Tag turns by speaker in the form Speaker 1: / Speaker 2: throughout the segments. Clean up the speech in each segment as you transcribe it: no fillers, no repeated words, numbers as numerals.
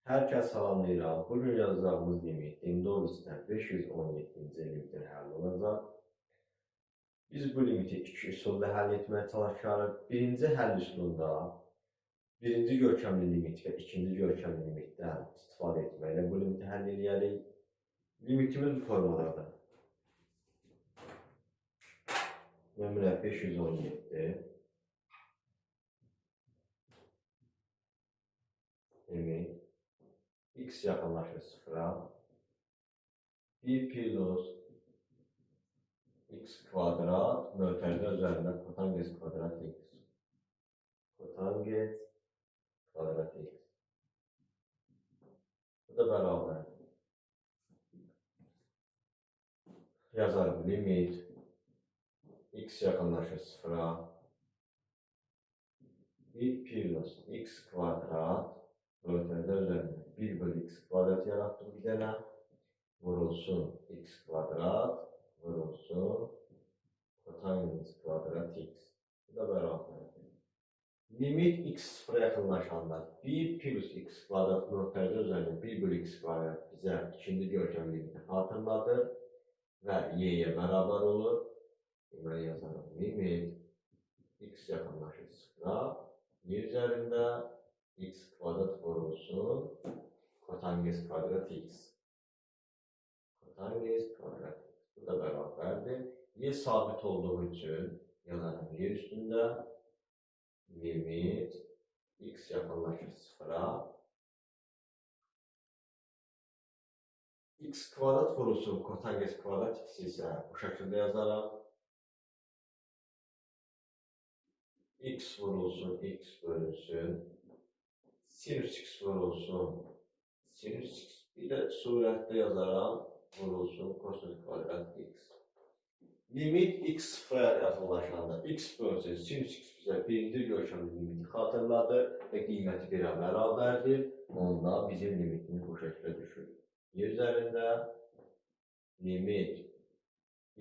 Speaker 1: Herkes salamlayıram. Bugün yazacağımız limit Indovis'ten 517. limitin həll olacaq. Biz bu limiti iki üsulda həll etmeye çalışarıq. Birinci həll üsulunda birinci görkəmli limit və ikinci görkəmli limitdən istifadə etməklə bu limiti həll edərik. Limitimiz bu formadadır. Nömrə 517. Limit x yaxınlaşır sıfıra. 1 plus x kvadrat mötərizə üzərində kotangens kvadrat x. Kotangens kvadrat x. Bu da bərabər. Yazarım limit x yaxınlaşır sıfıra. 1 plus x kvadrat mötərizə üzərində 1 bölü x kvadrat yaratdım bir dənə. Vurulsun x kvadrat vurulsun kotangens kvadrat x. Bu da bərabərdir. Limit x sıfıra yaxınlaşanda 1 plus x kvadrat mötərizə üzərində 1 bölü x kvadrat bizə ikinci görkəmli limiti xatırladır və y-yə bərabər olur. Deməli yazarım limit x yaxınlaşır sıfıra. Y üzərində x kvadrat vurulsun kotangens kvadrat x. Kotangens kvadrat x. Bu da bərabərdir. Y sabit olduğu üçün yazarım y üstündə limit x yaxınlaşır sıfıra. X kvadrat vurulsun kotangens kvadrat x isə bu şəkildə yazarım. X vurulsun x bölünsün. Sinüs x vurulsun sinüs x. Bir də surətdə yazaram. Vurulsun kosinüs kvadrat x. Limit x sıfıra yaxınlaşanda x bölünsün sinüs x bizə birinci görkəmli limiti xatırladır və qiyməti 1-ə bərabərdir. Onda bizim limitimiz bu şəkildə düşür. Y üzərində limit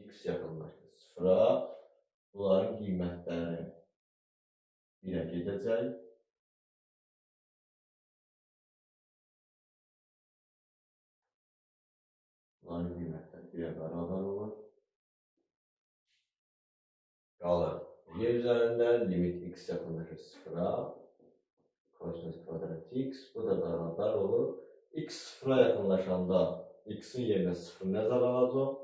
Speaker 1: x yaxınlaşır sıfıra. Bunların qiymətləri 1-ə gedəcək. Bunların qiymətləri 1-ə bərabər olur. Qalır. Y üzərində limit x yaxınlaşır sıfıra. Kosinüs kvadrat x. Bu da bərabər olur. X sıfıra yaxınlaşanda x-in yerinə 0 nəzər alacaq.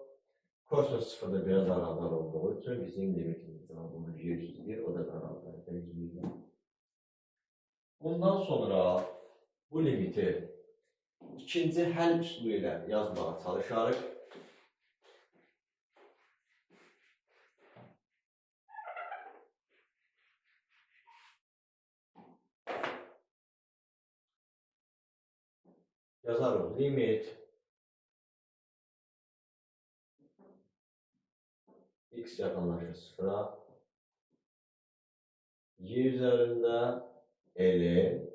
Speaker 1: Kosinüs 0 da 1-ə bərabər olduğu üçün bizim limitimiz cavabımız y üstü 1. O da bərabərdir 100-ə. Bundan sonra bu limiti ikinci həll üsulu ilə yazmağa çalışarıq. Yazarım limit x yaxınlaşır sıfıra. Y üzərində ln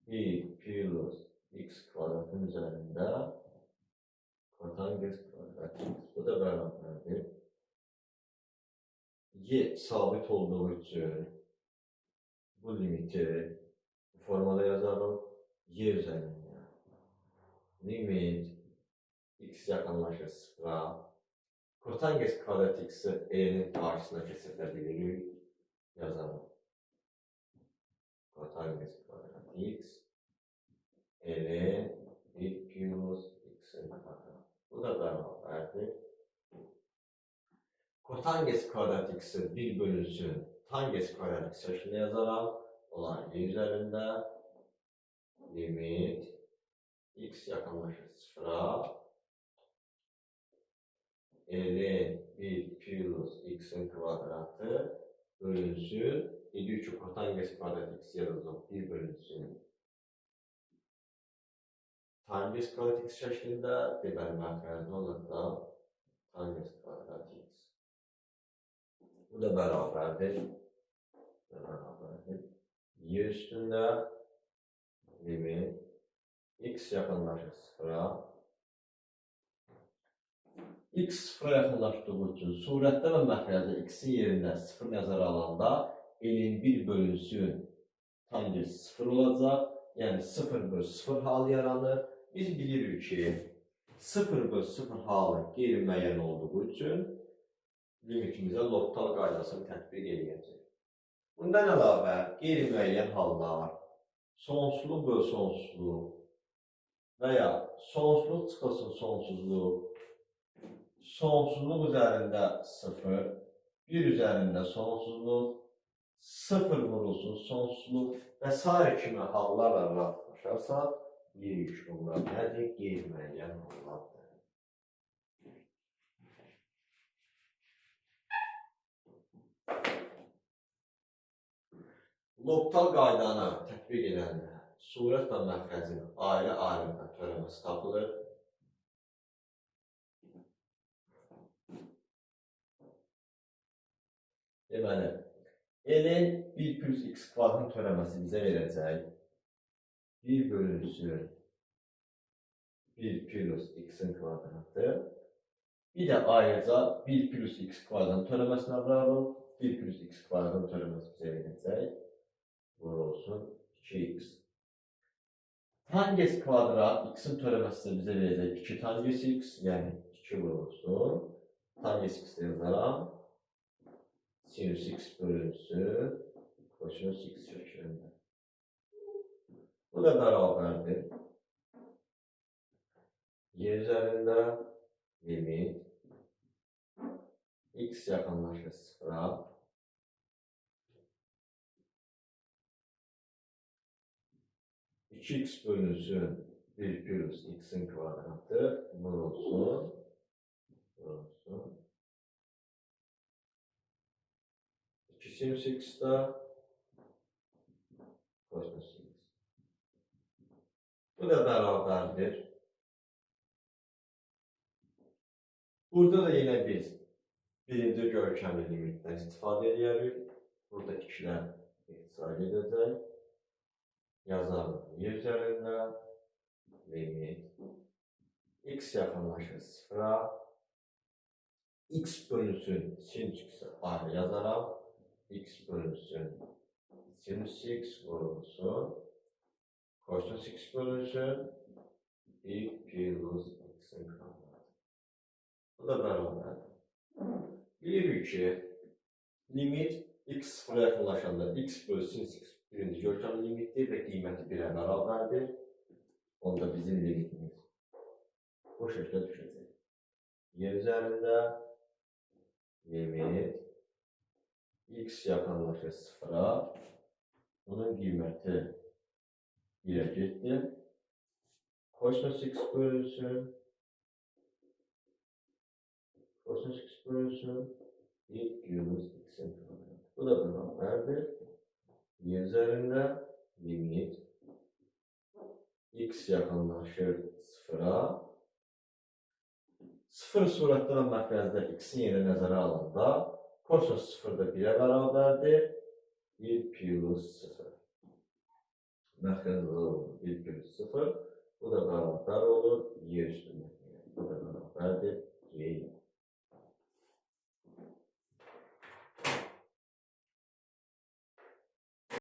Speaker 1: 1 plus x kvadratın üzərində kotangens kvadrat x. Bu da bərabərdir. Y sabit olduğu üçün bu limiti bu formada yazarım. Y üzərində limit x yaxınlaşır sıfıra. Kotangens kvadrat x'i e'nin karşısına keçirə bilirik. Yazalım. Kotangens kvadrat x ln 1 plus x'in kvadratı. Bu da bərabərdir. Kotangens kvadrat x'i 1 bölünsün tangens kvadrat x şəklində yazaram. Olan y üzərində limit x yaxınlaşır sıfıra. ln 1 plus x'in kvadratı bölünsün. 7 kotangens kvadrat x yazacaq. 1 bölünsün tangens kvadrat x şəklində. Deməli məxrəcli olacaq tangens kvadrat x. Bu da bərabərdir. Y üstündə limit x yaxınlaşır sıfıra. X sıfıra yaxınlaşdığı üçün surətdə və məxrəcdə x-in yerində 0 nəzərə alanda ln 1 bölünsün tangens 0 olacaq yani 0 bölü 0 hal yaranır. Biz bilirik ki 0 bölü 0 halı qeyri-müəyyən olduğu üçün limitimizə L'Hopital qaydasını tətbiq edəcək. Bundan əlavə qeyri-müəyyən hallar sonsuzluq bölü sonsuzluq və ya sonsuzluq çıxılsın sonsuzluq, sonsuzluq üzərində 0, 1 üzərində sonsuzluq, 0 vurulsun sonsuzluq və s. kimi hallarla rastlaşarsaq, deyirik ki, bunlar nədir? Qeyri-müəyyən hallardır. L'Hopital qaydanı tətbiq edəndə surət və məxrəcin ayrı-ayrı törəməsi tapılır. Deməli, L-in 1 plus x kvadratın törəməsi bizə verəcək 1 bölünsün 1 plus x-in kvadratı. Bir də ayrıca 1 plus x kvadratın törəməsinə vuralım. 1 plus x kvadratın törəməsi bizə verəcək. Vurulsun 2x. Tangens kvadrat x-in törəməsi bizə verəcək 2 tangens x, yəni 2 vurulsun. Tangens x yazaram. Sinüs x bölünsün kosinüs x şəklində. Bu da bərabərdir. Y üzərində limit x yaxınlaşır 0-a. 2x bölünsün 1 plus x-in kvadratı vurulsun. 2 sinüs x-də kosinüs x. Bu da bərabərdir. Burada da yine biz birinci görkəmli limitdən istifadə edirik. Burada ikilər ixtisar edəcək. Yazalım. Y üzərində limit x yaxınlaşır 0-a. X bölünsün sinüs x-ə ayrı yazaram. X bölünsün sinüs x vurulsun. Kosinüs x bölünsün 1 plus x-in kvadratı. Bu da bərabər. Bilirik ki, limit x 0-a yaxınlaşanda x bölü sinüs x birinci görkəmli limitdir və qiyməti 1-ə bərabərdir. Onda bizim limitimiz bu şəkildə düşəcək. Y üzərində limit x yaxınlaşır 0-a. Bunun qiyməti 1-ə getdi. Kosinüs x bölünsün. Kosinüs x bölünsün 1 plus x-in kvadratı. Bu da bərabərdir. Y üzərində limit x yaxınlaşır 0-a. 0 surətdə və məxrəcdə x-in yerinə nəzərə alanda kosinüs 0-da 1-ə bərabərdir. 1 plus 0. Məxrəcdə olur 1 plus 0. Bu da bərabər olur y üstü